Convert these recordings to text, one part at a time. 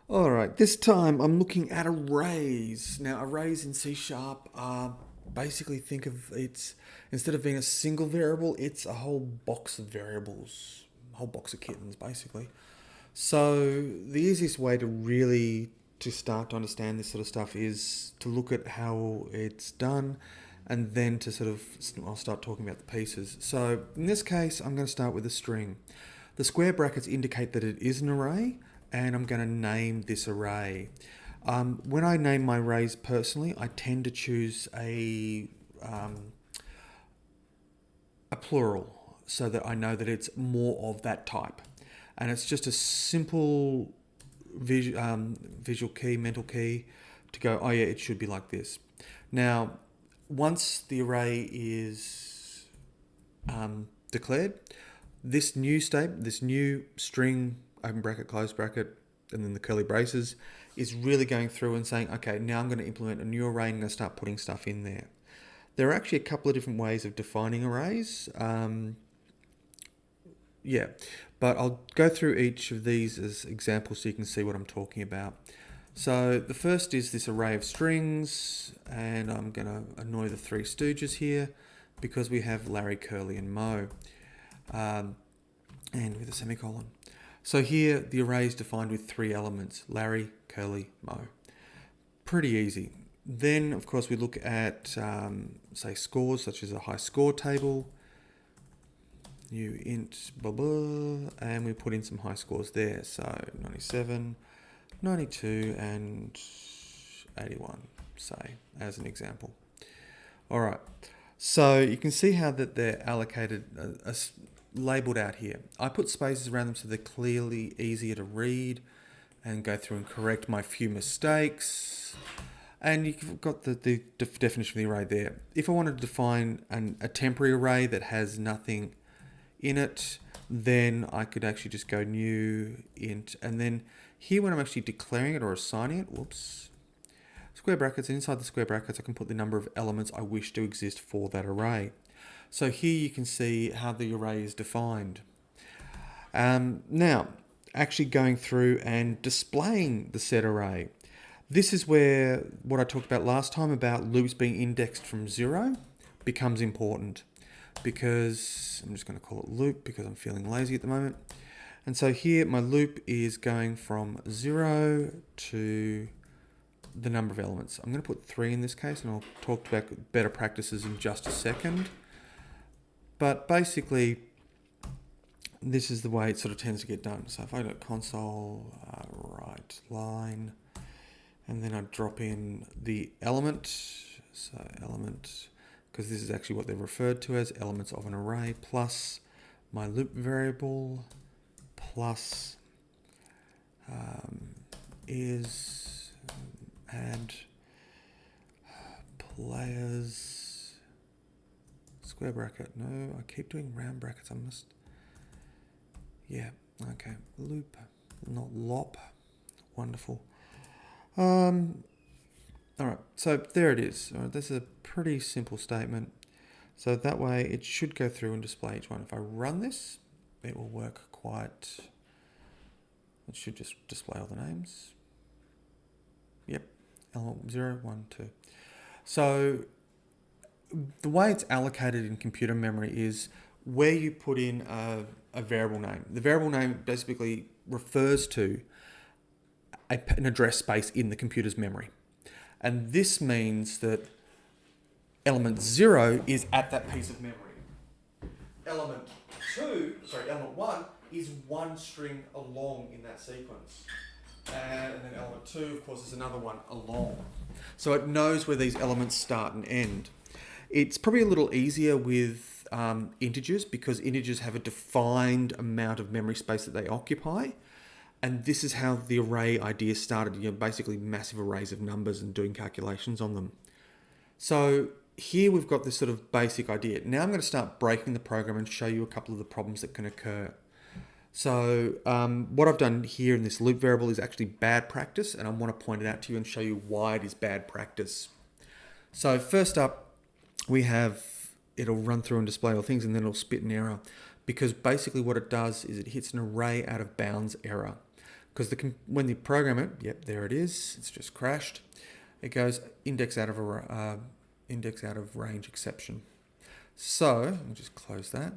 All right, this time I'm looking at arrays. Now, arrays in C Sharp are basically think of it's instead of being a single variable, it's a whole box of variables, a whole box of kittens, basically. So the easiest way to really to start to understand this sort of stuff is to look at how it's done, and then to sort of I'll start talking about the pieces. So in this case, I'm going to start with a string. The square brackets indicate that it is an array, and I'm going to name this array. When I name my arrays personally, I tend to choose a plural so that I know that it's more of that type. And it's just a simple visual key, mental key to go, oh yeah, it should be like this. Now, once the array is declared, this new statement, this new string, open bracket, close bracket, and then the curly braces, is really going through and saying, okay, now I'm going to implement a new array and I'm going to start putting stuff in there. There are actually a couple of different ways of defining arrays. Yeah, but I'll go through each of these as examples so you can see what I'm talking about. So the first is this array of strings, and I'm going to annoy the Three Stooges here because we have Larry, Curly, and Moe, and with a semicolon. So here the array is defined with three elements: Larry, Curly, Moe. Pretty easy. Then, of course, we look at, say, scores, such as a high score table, new int, blah, blah, and we put in some high scores there. So 97, 92, and 81, say, as an example. All right. So you can see how that they're allocated, labeled out here. I put spaces around them so they're clearly easier to read and go through and correct my few mistakes. And you've got the definition of the array there. If I wanted to define a temporary array that has nothing in it, then I could actually just go new int, and then here when I'm actually declaring it or assigning it, whoops, square brackets, and inside the square brackets I can put the number of elements I wish to exist for that array. So here you can see how the array is defined. Now, actually going through and displaying the set array. This is where what I talked about last time about loops being indexed from 0 becomes important, because I'm just going to call it loop because I'm feeling lazy at the moment. And so here my loop is going from 0 to the number of elements. I'm going to put 3 in this case, and I'll talk about better practices in just a second. But basically, this is the way it sort of tends to get done. So if I go to console, write line, and then I drop in the element, so element, because this is actually what they're referred to as, elements of an array, plus my loop variable, plus is add players, square bracket, no, I keep doing round brackets, I must, yeah, okay, loop, not lop, wonderful. All right, so there it is. All right, this is a pretty simple statement. So that way it should go through and display each one. If I run this, it will work quite... It should just display all the names. Yep, element 0, 1, 2. So the way it's allocated in computer memory is where you put in a variable name. The variable name basically refers to an address space in the computer's memory. And this means that element 0 is at that piece of memory. Element 1 is one string along in that sequence. And then element 2, of course, is another one along. So it knows where these elements start and end. It's probably a little easier with integers, because integers have a defined amount of memory space that they occupy. And this is how the array idea started, basically massive arrays of numbers and doing calculations on them. So here we've got this sort of basic idea. Now I'm going to start breaking the program and show you a couple of the problems that can occur. So what I've done here in this loop variable is actually bad practice, and I want to point it out to you and show you why it is bad practice. So first up, we have, it'll run through and display all things, and then it'll spit an error, because basically what it does is it hits an array out of bounds error. because when you program it, yep, there it is. It's just crashed. It goes index out of range exception. So I'll just close that.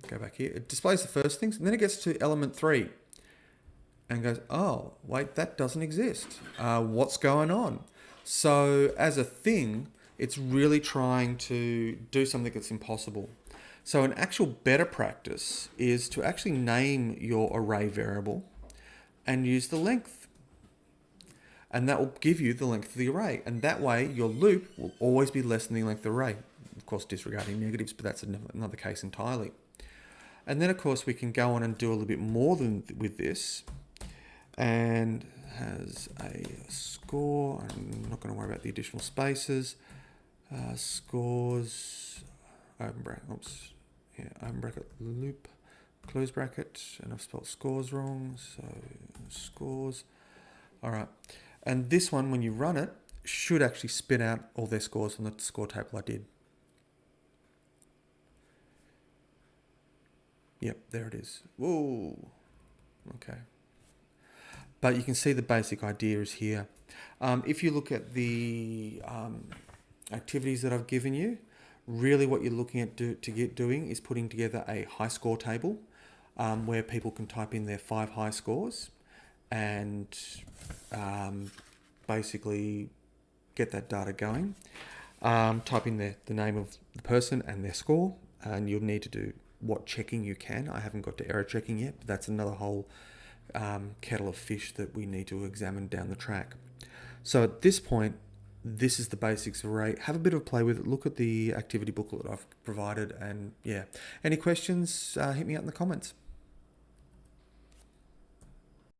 Go back here. It displays the first things, and then it gets to element 3, and goes, oh wait, that doesn't exist. What's going on? So as a thing, it's really trying to do something that's impossible. So an actual better practice is to actually name your array variable and use the length. And that will give you the length of the array. And that way your loop will always be less than the length of the array. Of course, disregarding negatives, but that's another case entirely. And then of course we can go on and do a little bit more than with this, and has a score. I'm not going to worry about the additional spaces. Scores, open bracket, open bracket, loop, close bracket, and I've spelled scores wrong, so scores. All right, and this one, when you run it, should actually spit out all their scores from the score table I did. Yep, there it is. Whoa, okay. But you can see the basic idea is here. If you look at the activities that I've given you, really what you're looking at doing is putting together a high score table where people can type in their 5 high scores and basically get that data going. Type in the name of the person and their score, and you'll need to do what checking you can. I haven't got to error checking yet, but that's another whole kettle of fish that we need to examine down the track. So at this point, this is the basics of array. Have a bit of a play with it. Look at the activity booklet I've provided, and yeah, any questions, hit me out in the comments.